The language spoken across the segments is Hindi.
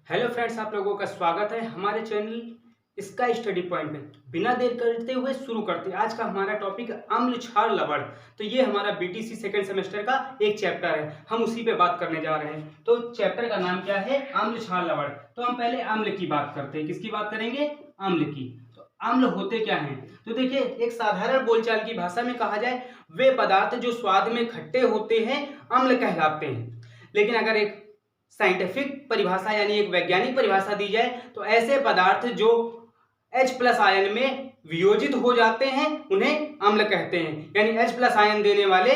हेलो फ्रेंड्स, आप लोगों का स्वागत है हमारे चैनल स्काई स्टडी पॉइंट में। बिना देर करते हुए शुरू करते हैं। आज का हमारा टॉपिक अम्ल क्षार लवण। तो ये हमारा बीटीसी सेकंड सेमेस्टर का एक चैप्टर है, हम उसी पे बात करने जा रहे हैं। तो चैप्टर का नाम क्या है? अम्ल क्षार लवण। तो हम पहले अम्ल की बात करते हैं। किसकी बात करेंगे? अम्ल की। तो अम्ल होते क्या हैं? तो देखिए, एक साधारण बोलचाल की भाषा में कहा जाए, वे पदार्थ जो स्वाद में खट्टे होते हैं अम्ल कहलाते हैं। लेकिन अगर एक साइंटिफिक परिभाषा यानी एक वैज्ञानिक परिभाषा दी जाए तो ऐसे पदार्थ जो H+ आयन में वियोजित हो जाते हैं उन्हें अम्ल कहते हैं। यानी H+ आयन देने वाले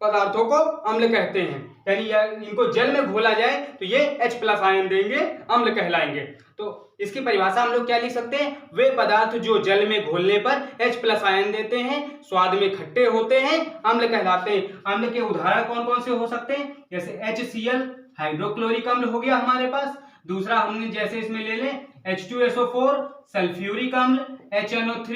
पदार्थों को अम्ल कहते हैं। यानी इनको जल में घोला जाए तो ये H+ आयन देंगे, अम्ल कहलाएंगे। तो इसकी परिभाषा हम लोग क्या लिख सकते हैं? वे पदार्थ जो जल में घोलने पर H+ आयन देते हैं, स्वाद में खट्टे होते हैं, अम्ल कहलाते हैं। अम्ल के उदाहरण कौन कौन से हो सकते हैं? जैसे HCl हाइड्रोक्लोरिक अम्ल हो गया हमारे पास। दूसरा हमने जैसे इसमें ले लें H2SO4 सल्फ्यूरिक अम्ल, HNO3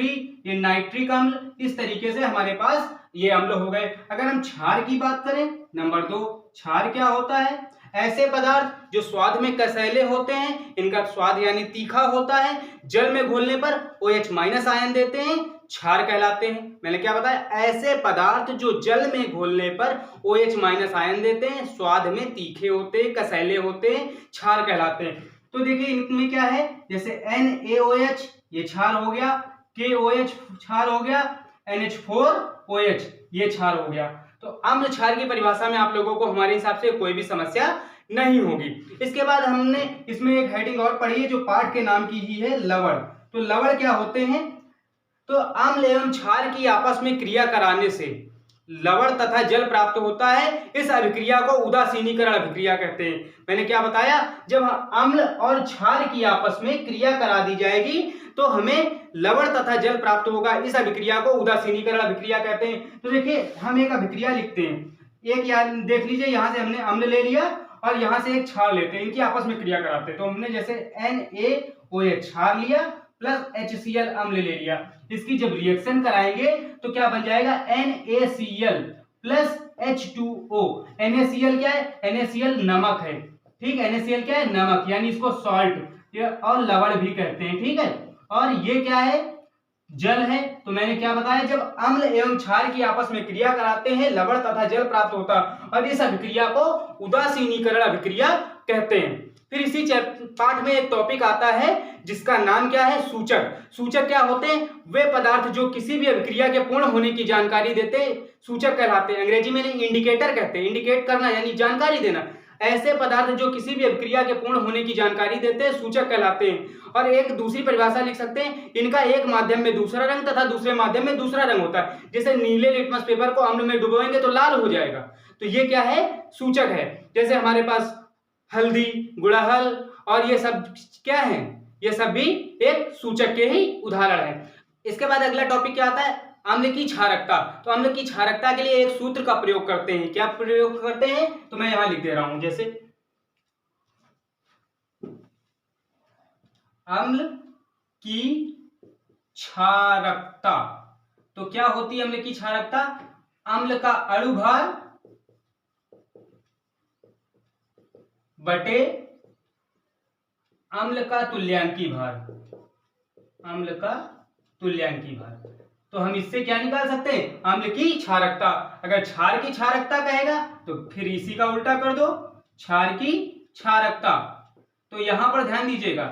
ये नाइट्रिक अम्ल। इस तरीके से हमारे पास ये अम्ल हो गए। अगर हम क्षार की बात करें, नंबर 2, क्षार क्या होता है? ऐसे पदार्थ जो स्वाद में कसैले होते हैं, इनका स्वाद यानी तीखा होता है, जल में घोलने पर OH- आयन देते हैं, क्षार कहलाते हैं। मैंने क्या बताया? ऐसे पदार्थ जो जल में घोलने पर OH- आयन देते हैं, स्वाद में तीखे होते हैं, कसैले होते हैं, क्षार कहलाते हैं। तो देखिए इनमें क्या है, जैसे NaOH ये क्षार हो गया, KOH क्षार हो गया, NH4OH ये क्षार हो गया। तो अम्ल क्षार की परिभाषा में आप लोगों को हमारे हिसाब से कोई भी समस्या नहीं होगी। इसके बाद हमने इसमें एक हेडिंग और पढ़ी है जो पाठ के नाम की ही है, लवण। तो लवण क्या होते हैं? तो अम्ल एवं क्षार की आपस में क्रिया कराने से लवण तथा जल प्राप्त होता है। इस अभिक्रिया को उदासीनीकरण अभिक्रिया कहते हैं। मैंने क्या बताया? जब अम्ल और क्षार की आपस में क्रिया करा दी जाएगी तो हमें लवण तथा जल प्राप्त होगा। इस अभिक्रिया को उदासीनीकरण अभिक्रिया कहते हैं। तो देखिए, हम एक अभिक्रिया लिखते हैं। एक यार देख लीजिए, यहां से हमने अम्ल ले लिया और यहां से एक क्षार लेते हैं, इनकी आपस में क्रिया कराते हैं। तो हमने जैसे NaOH क्षार लिया प्लस HCl अम्ल ले लिया। इसकी जब रिएक्शन कराएंगे तो क्या बन जाएगा? NaCl plus H2O। NaCl क्या है? NaCl नमक है। ठीक, NaCl क्या है? नमक, यानी इसको सॉल्ट और लवण भी कहते हैं। ठीक है, और ये क्या है? जल है। तो मैंने क्या बताया? जब अम्ल एवं क्षार की आपस में क्रिया कराते हैं लवण तथा जल प्राप्त होता है, और इस अभिक्रिया को उदासीनीकरण अभिक्रिया कहते हैं। फिर इसी पाठ में एक टॉपिक आता है जिसका नाम क्या है? सूचक। सूचक क्या होते हैं? वे पदार्थ जो किसी भी अभिक्रिया के पूर्ण होने की जानकारी देते हैं, सूचक कहलाते हैं। अंग्रेजी में इंडिकेटर कहते हैं। इंडिकेट करना यानी जानकारी देना। ऐसे पदार्थ जो किसी भी अभिक्रिया के पूर्ण होने की जानकारी देते हैं सूचक कहलाते हैं। और एक दूसरी परिभाषा लिख सकते हैं, इनका एक माध्यम में दूसरा रंग तथा दूसरे माध्यम में दूसरा रंग होता है। जैसे नीले लिटमस पेपर को अम्ल में डुबोएंगे तो लाल हो जाएगा। तो ये क्या है? सूचक है। जैसे हमारे पास हल्दी, गुड़हल और ये सब क्या है? ये सब भी एक सूचक के ही उदाहरण है। इसके बाद अगला टॉपिक क्या आता है? अम्ल की क्षारकता। तो अम्ल की क्षारकता के लिए एक सूत्र का प्रयोग करते हैं। क्या प्रयोग करते हैं? तो मैं यहां लिख दे रहा हूं, जैसे अम्ल की क्षारकता। तो क्या होती है अम्ल की क्षारकता? अम्ल का अणुभार बटे अम्ल का तुल्यांकी भार। अम्ल का तुल्यांकी भार। तो हम इससे क्या निकाल सकते हैं? अम्ल की क्षारकता। अगर क्षार की क्षारकता कहेगा तो फिर इसी का उल्टा कर दो, क्षार की क्षारकता। तो यहां पर ध्यान दीजिएगा,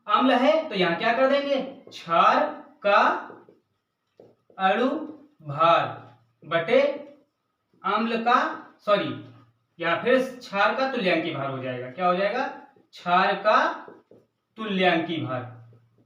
अम्ल है तो यहां क्या कर देंगे? क्षार का अणु भार बटे अम्ल का या फिर क्षार का तुल्यांकी भार हो जाएगा। क्या हो जाएगा? क्षार का तुल्यांकी भार।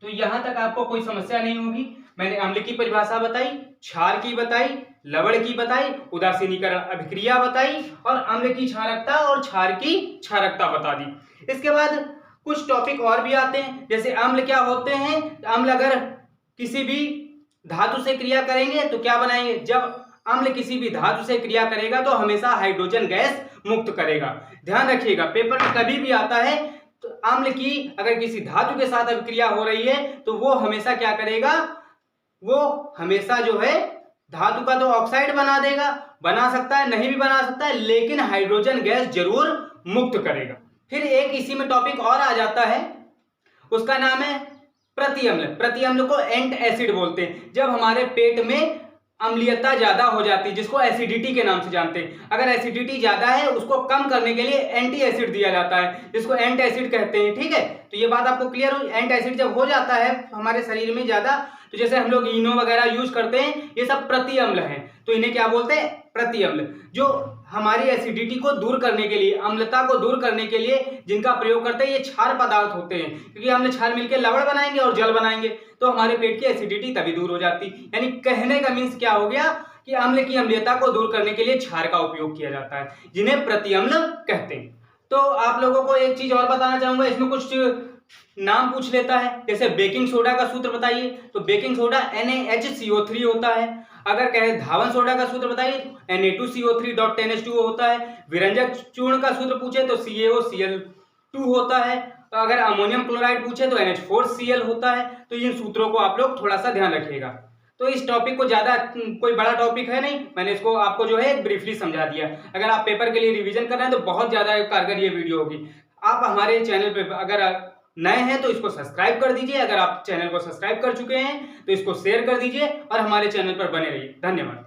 तो यहां तक आपको कोई समस्या नहीं होगी। मैंने अम्ल की परिभाषा बताई, क्षार की बताई, लवण की बताई, उदासीनीकरण अभिक्रिया बताई और अम्ल की क्षारकता और क्षार की क्षारकता बता दी। इसके बाद कुछ टॉपिक और भी आते हैं। जैसे अम्ल क्या होते हैं? अम्ल अगर किसी भी धातु से क्रिया करेंगे तो क्या बनाएंगे? जब अम्ल किसी भी धातु से क्रिया करेगा तो हमेशा हाइड्रोजन गैस मुक्त करेगा। ध्यान रखिएगा, पेपर में कभी भी आता है तो अम्ल की अगर किसी धातु के साथ अभिक्रिया हो रही है तो वो हमेशा क्या करेगा? वो हमेशा जो है धातु का तो ऑक्साइड बना देगा, बना सकता है, नहीं भी बना सकता है, लेकिन हाइड्रोजन गैस जरूर मुक्त करेगा। फिर एक इसी में टॉपिक और आ जाता है, उसका नाम है प्रतिअम्ल। प्रतिअम्ल को एंट एसिड बोलते हैं। जब हमारे पेट में अम्लीयता ज्यादा हो जाती है, जिसको एसिडिटी के नाम से जानते हैं, अगर एसिडिटी ज्यादा है उसको कम करने के लिए एंटी एसिड दिया जाता है, जिसको एंट एसिड कहते हैं। ठीक है, तो ये बात आपको क्लियर हो। एंट एसिड जब हो जाता है हमारे शरीर में ज्यादा, तो जैसे हम लोग इनो वगैरह यूज करते हैं, ये सब प्रतिअम्ल हैं, तो इन्हें क्या बोलते हैं? प्रतिअम्ल। जो हमारी एसिडिटी को दूर करने के लिए, अम्लता को दूर करने के लिए जिनका प्रयोग करते हैं, ये क्षार पदार्थ होते हैं, क्योंकि अम्ल क्षार मिलकर लवण बनाएंगे और जल बनाएंगे, तो हमारे पेट की एसिडिटी तभी दूर हो जाती। यानी कहने का मीन्स क्या हो गया कि अम्ल की अम्लीयता को दूर करने के लिए क्षार का उपयोग किया जाता है, जिन्हें प्रतिअम्ल कहते हैं। तो आप लोगों को एक चीज और बताना चाहूंगा, इसमें कुछ नाम पूछ लेता है, जैसे बेकिंग सोडा का सूत्र बताइए, तो बेकिंग सोडा NaHCO3 होता है। अगर कहे धावन सोडा का सूत्र बताइए तो Na2CO3.10H2O होता है। विरंजक चूर्ण का सूत्र पूछे तो CaOCl2 होता है। तो अगर अमोनियम क्लोराइड पूछे तो NH4Cl होता है। तो इन सूत्रों को आप लोग थोड़ा सा ध्यान रखिएगा। तो इस टॉपिक को ज्यादा कोई बड़ा टॉपिक है नहीं, मैंने इसको आपको जो है ब्रीफली समझा दिया। अगर आप पेपर के लिए रिवीजन कर रहे हैं तो बहुत ज्यादा कारगर ये वीडियो होगी। आप हमारे चैनल पे अगर नए हैं तो इसको सब्सक्राइब कर दीजिए, अगर आप चैनल को सब्सक्राइब कर चुके हैं तो इसको शेयर कर दीजिए और हमारे चैनल पर बने रहिए। धन्यवाद।